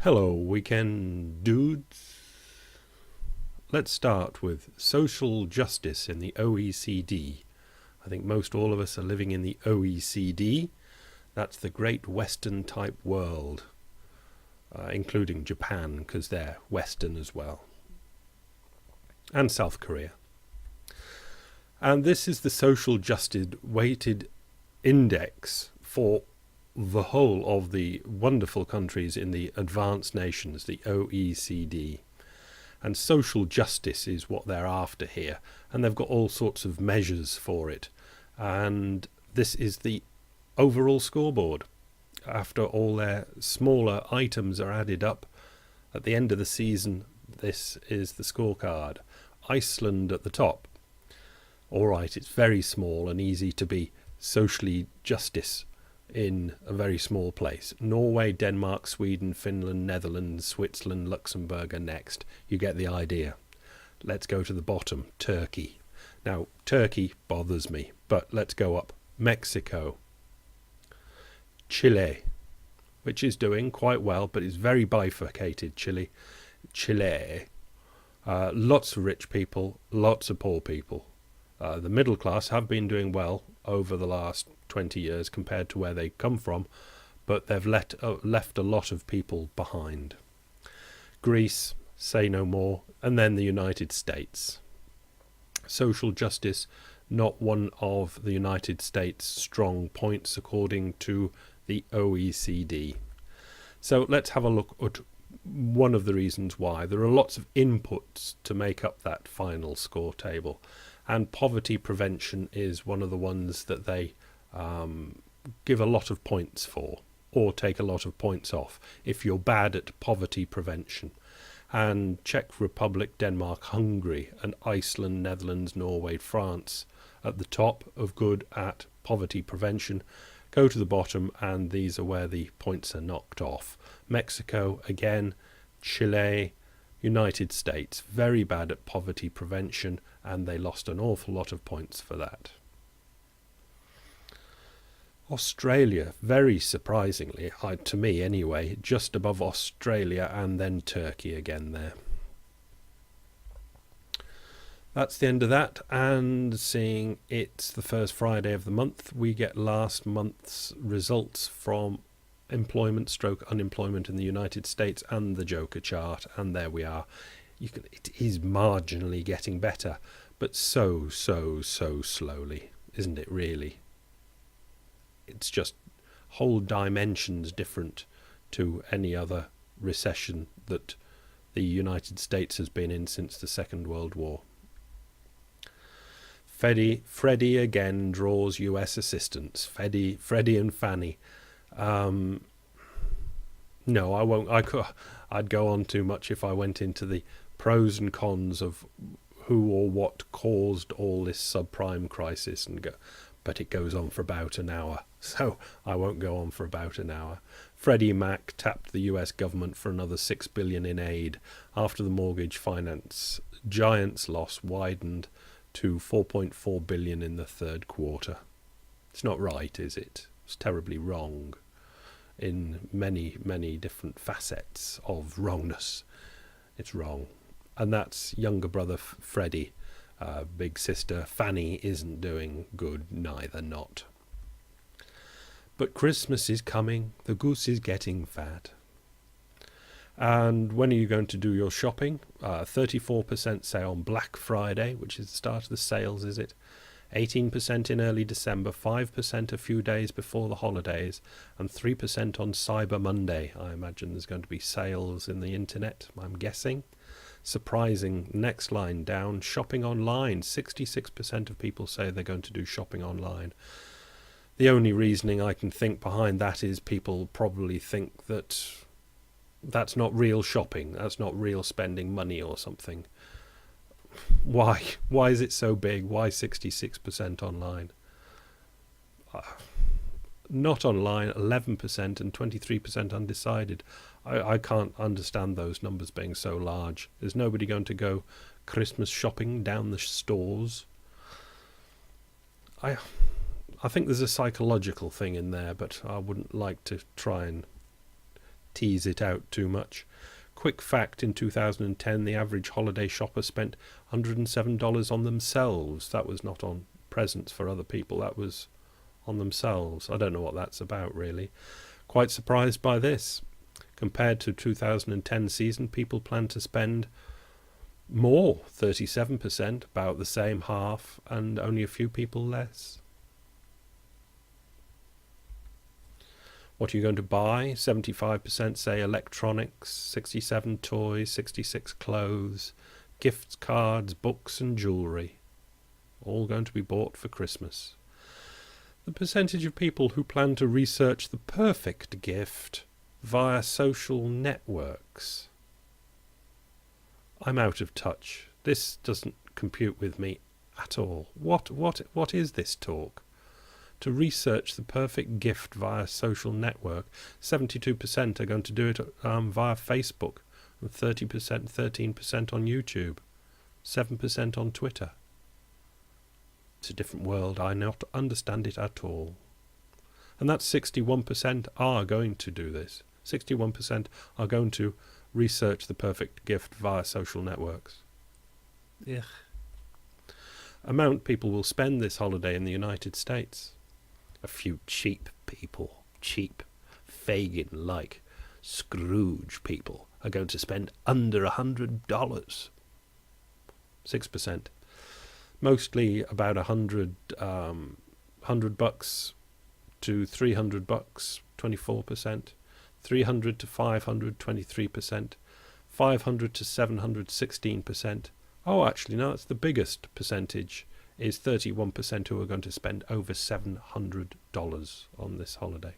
Hello, weekend dudes. Let's start with social justice in the OECD. I think most all of us are living in the OECD. That's the Great Western type world, including Japan, because they're Western as well, and South Korea. And this is the social justice weighted index for the whole of the wonderful countries in the advanced nations, the OECD. And social justice is what they're after here. And they've got all sorts of measures for it. And this is the overall scoreboard. After all their smaller items are added up, at the end of the season, this is the scorecard. Iceland at the top. All right, it's very small and easy to be socially justice in a very small place. Norway, Denmark, Sweden, Finland, Netherlands, Switzerland, Luxembourg are next. You get the idea. Let's go to the bottom. Turkey. Now, Turkey bothers me, but let's go up. Mexico. Chile, which is doing quite well, but is very bifurcated. Chile. Lots of rich people, lots of poor people. The middle class have been doing well over the last 20 years compared to where they come from, but they've left a lot of people behind. Greece, say no more, and then the United States. Social justice, not one of the United States' strong points according to the OECD. So let's have a look at one of the reasons why. There are lots of inputs to make up that final score table, and poverty prevention is one of the ones that they give a lot of points for, or take a lot of points off if you're bad at poverty prevention. And Czech Republic, Denmark, Hungary, and Iceland, Netherlands, Norway, France at the top of good at poverty prevention. Go to the bottom, and these are where the points are knocked off. Mexico again, Chile, United States, very bad at poverty prevention, and they lost an awful lot of points for that. Australia, very surprisingly, to me anyway, just above Australia, and then Turkey again there. That's the end of that, and seeing it's the first Friday of the month, we get last month's results from employment/unemployment in the United States and the Joker chart, and there we are. It is marginally getting better, but so slowly, isn't it really? It's just whole dimensions different to any other recession that the United States has been in since the Second World War. Freddie again draws US assistance. Freddie and Fannie. No, I won't. I'd go on too much if I went into the pros and cons of who or what caused all this subprime crisis, but it goes on for about an hour, so I won't go on for about an hour. Freddie Mac tapped the US government for another $6 billion in aid after the mortgage finance giant's loss widened to $4.4 billion in the third quarter. It's not right, is it? It's terribly wrong in many different facets of wrongness. It's wrong. And that's younger brother Freddie. Big sister Fanny isn't doing good, neither not. But Christmas is coming, the goose is getting fat. And when are you going to do your shopping? 34% say on Black Friday, which is the start of the sales, is it? 18% in early December, 5% a few days before the holidays, and 3% on Cyber Monday. I imagine there's going to be sales in the internet, I'm guessing. Surprising, next line down, shopping online. 66% of people say they're going to do shopping online. The only reasoning I can think behind that is people probably think that that's not real shopping, that's not real spending money or something. Why is it so big? Why 66% online? Not online, 11%, and 23% undecided. I can't understand those numbers being so large. There's nobody going to go Christmas shopping down the stores. I think there's a psychological thing in there, but I wouldn't like to try and tease it out too much. Quick fact, in 2010, the average holiday shopper spent $107 on themselves. That was not on presents for other people, that was on themselves. I don't know what that's about, really. Quite surprised by this. Compared to 2010 season, people plan to spend more, 37%, about the same, half, and only a few people less. What are you going to buy? 75% say electronics, 67 toys, 66 clothes, gifts, cards, books and jewellery. All going to be bought for Christmas. The percentage of people who plan to research the perfect gift via social networks. I'm out of touch. This doesn't compute with me at all. What is this talk? To research the perfect gift via social network, 72% are going to do it via Facebook, and 13% on YouTube, 7% on Twitter. It's a different world. I not understand it at all. And that's 61% are going to do this. 61% are going to research the perfect gift via social networks. Ugh. Amount people will spend this holiday in the United States. A few cheap people, cheap, Fagin-like, Scrooge people are going to spend under $100. 6%. Mostly about $100 to $300, 24%. 300 to 500, 23%. 500 to 700, 16%. Oh, actually, no, it's the biggest percentage. Is 31% who are going to spend over $700 on this holiday.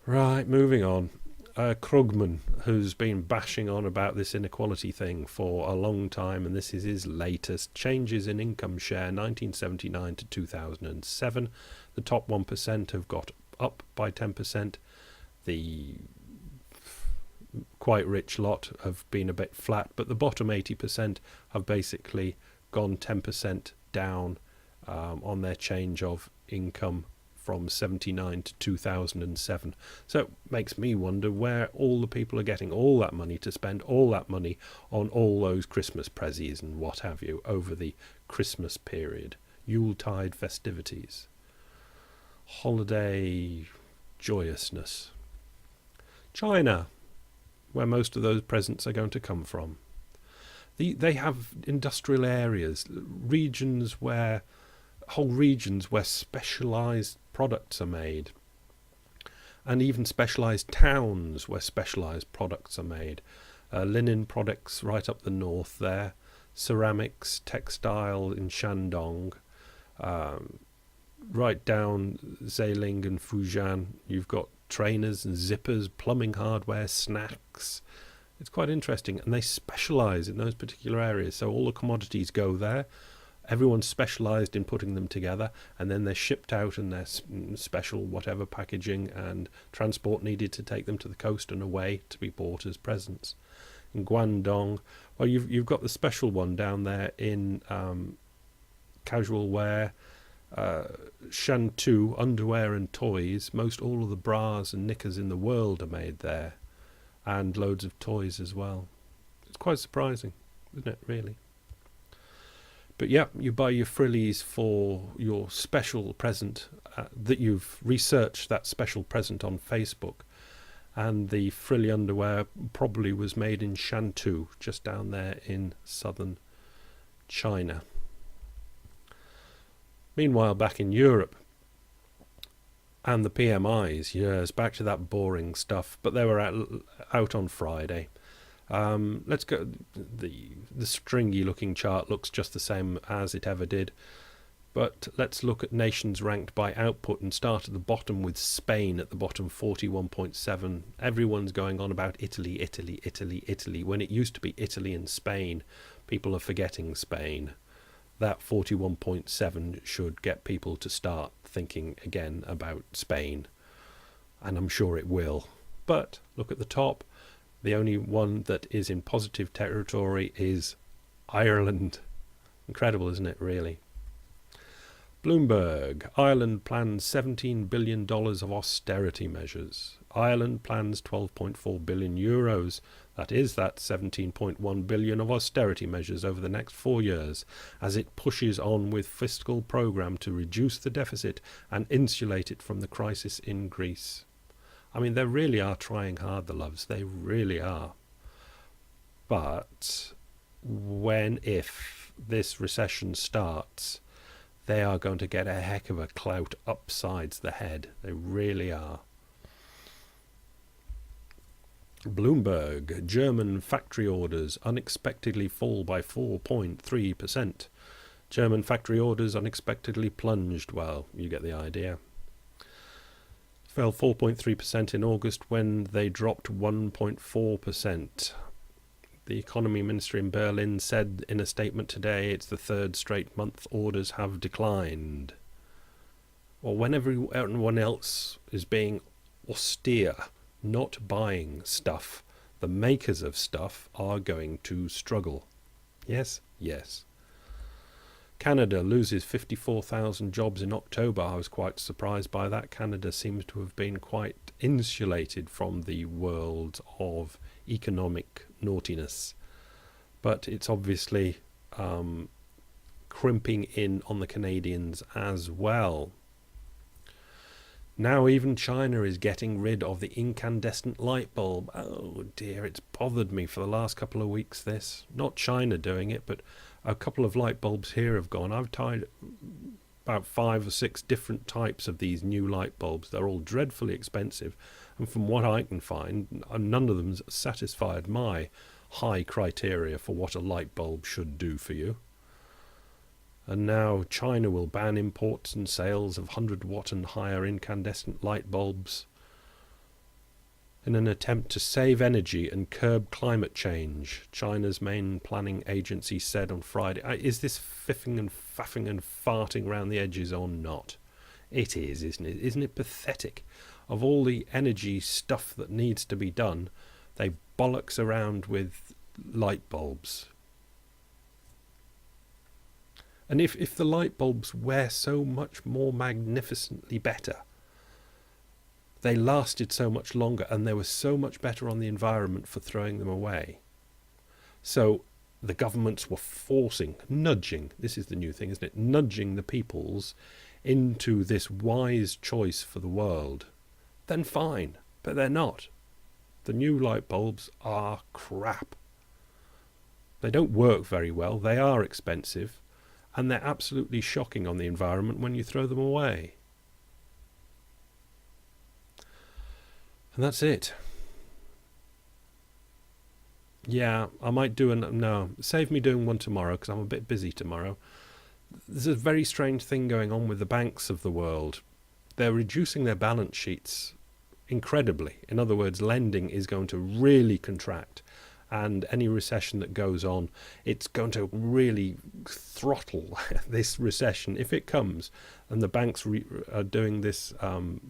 Right, moving on. Krugman, who's been bashing on about this inequality thing for a long time, and this is his latest. Changes in income share 1979 to 2007. The top 1% have got up by 10%. The quite rich lot have been a bit flat, but the bottom 80% have basically gone 10% down on their change of income from 79 to 2007. So it makes me wonder where all the people are getting all that money to spend all that money on all those Christmas prezzies and what have you over the Christmas period, Yuletide festivities, holiday joyousness. China, where most of those presents are going to come from. They have industrial areas, whole regions where specialised products are made, and even specialised towns where specialised products are made. Linen products right up the north there, ceramics, textile in Shandong, right down Zhejiang and Fujian, you've got trainers and zippers, plumbing hardware, snacks. It's quite interesting, and they specialise in those particular areas, so all the commodities go there. Everyone's specialised in putting them together, and then they're shipped out in their special whatever packaging and transport needed to take them to the coast and away to be bought as presents. In Guangdong, well, you've got the special one down there in casual wear, Shantou, underwear and toys. Most all of the bras and knickers in the world are made there, and loads of toys as well. It's quite surprising, isn't it, really? But yeah, you buy your frillies for your special present that you've researched that special present on Facebook, and the frilly underwear probably was made in Shantou, just down there in southern China. Meanwhile, back in Europe, and the PMIs, yes, back to that boring stuff, but they were out on Friday. Let's go. The stringy looking chart looks just the same as it ever did, but let's look at nations ranked by output and start at the bottom with Spain at the bottom, 41.7. Everyone's going on about Italy, Italy, Italy, Italy. When it used to be Italy and Spain, people are forgetting Spain. That 41.7 should get people to start thinking again about Spain, and I'm sure it will. But look at the top. The only one that is in positive territory is Ireland. Incredible, isn't it, really? Bloomberg. Ireland plans $17 billion of austerity measures. Ireland plans 12.4 billion euros. That's 17.1 billion of austerity measures over the next 4 years, as it pushes on with fiscal programme to reduce the deficit and insulate it from the crisis in Greece. I mean, they really are trying hard, the loves. They really are. But if this recession starts, they are going to get a heck of a clout upsides the head. They really are. Bloomberg. German factory orders unexpectedly fall by 4.3%. German factory orders unexpectedly plunged. Well, you get the idea. Fell 4.3% in August when they dropped 1.4%. The economy minister in Berlin said in a statement today it's the third straight month orders have declined. Well, when everyone else is being austere, not buying stuff, the makers of stuff are going to struggle. Yes, yes. Canada loses 54,000 jobs in October. I was quite surprised by that. Canada seems to have been quite insulated from the world of economic naughtiness. But it's obviously crimping in on the Canadians as well. Now even China is getting rid of the incandescent light bulb. Oh dear, it's bothered me for the last couple of weeks, this. Not China doing it, but a couple of light bulbs here have gone. I've tried about 5 or 6 different types of these new light bulbs. They're all dreadfully expensive, and from what I can find, none of them satisfied my high criteria for what a light bulb should do for you. And now China will ban imports and sales of 100-watt and higher incandescent light bulbs in an attempt to save energy and curb climate change, China's main planning agency said on Friday. Is this fiffing and faffing and farting around the edges or not? It is, isn't it? Isn't it pathetic? Of all the energy stuff that needs to be done, they bollocks around with light bulbs. And if the light bulbs were so much more magnificently better, they lasted so much longer and they were so much better on the environment for throwing them away. So the governments were nudging, this is the new thing, isn't it? Nudging the peoples into this wise choice for the world. Then fine, but they're not. The new light bulbs are crap. They don't work very well, they are expensive, and they're absolutely shocking on the environment when you throw them away. And that's it. Yeah, I might do no, save me doing one tomorrow because I'm a bit busy tomorrow. There's a very strange thing going on with the banks of the world. They're reducing their balance sheets incredibly. In other words, lending is going to really contract. And any recession that goes on, it's going to really throttle this recession. If it comes and the banks are doing this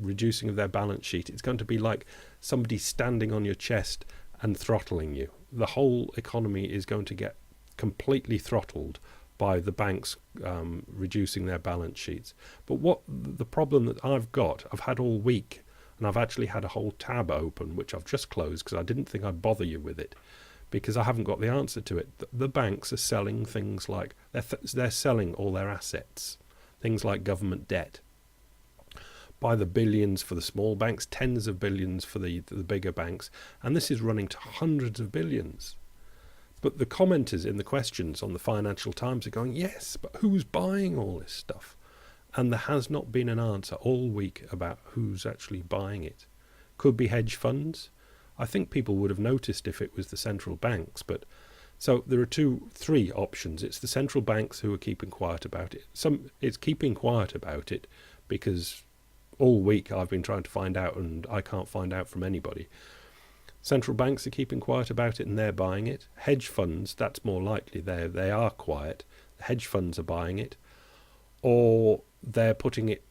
reducing of their balance sheet, it's going to be like somebody standing on your chest and throttling you. The whole economy is going to get completely throttled by the banks reducing their balance sheets. But what the problem that I've had all week, and I've actually had a whole tab open, which I've just closed because I didn't think I'd bother you with it, because I haven't got the answer to it. The banks are selling things like, they're selling all their assets, things like government debt, by the billions for the small banks, tens of billions for the bigger banks, and this is running to hundreds of billions. But the commenters in the questions on the Financial Times are going, yes, but who's buying all this stuff? And there has not been an answer all week about who's actually buying it. Could be hedge funds. I think people would have noticed if it was the central banks. But so there are 3 options. It's the central banks who are keeping quiet about it. It's keeping quiet about it because all week I've been trying to find out and I can't find out from anybody. Central banks are keeping quiet about it and they're buying it. Hedge funds, that's more likely. They are quiet. The hedge funds are buying it. Or they're putting it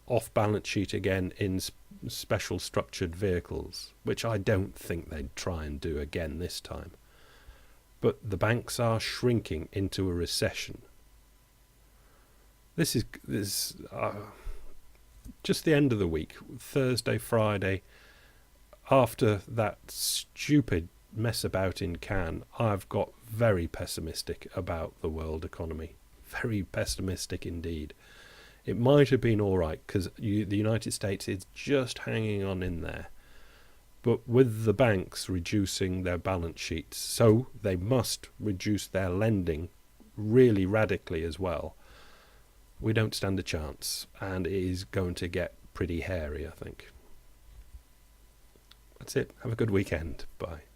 off balance sheet again in special structured vehicles, which I don't think they'd try and do again this time. But the banks are shrinking into a recession. this just the end of the week, Thursday, Friday. After that stupid mess about in Cannes, I've got very pessimistic about the world economy. Very pessimistic indeed. It might have been all right because the United States is just hanging on in there. But with the banks reducing their balance sheets, so they must reduce their lending really radically as well, we don't stand a chance. And it is going to get pretty hairy, I think. That's it. Have a good weekend. Bye.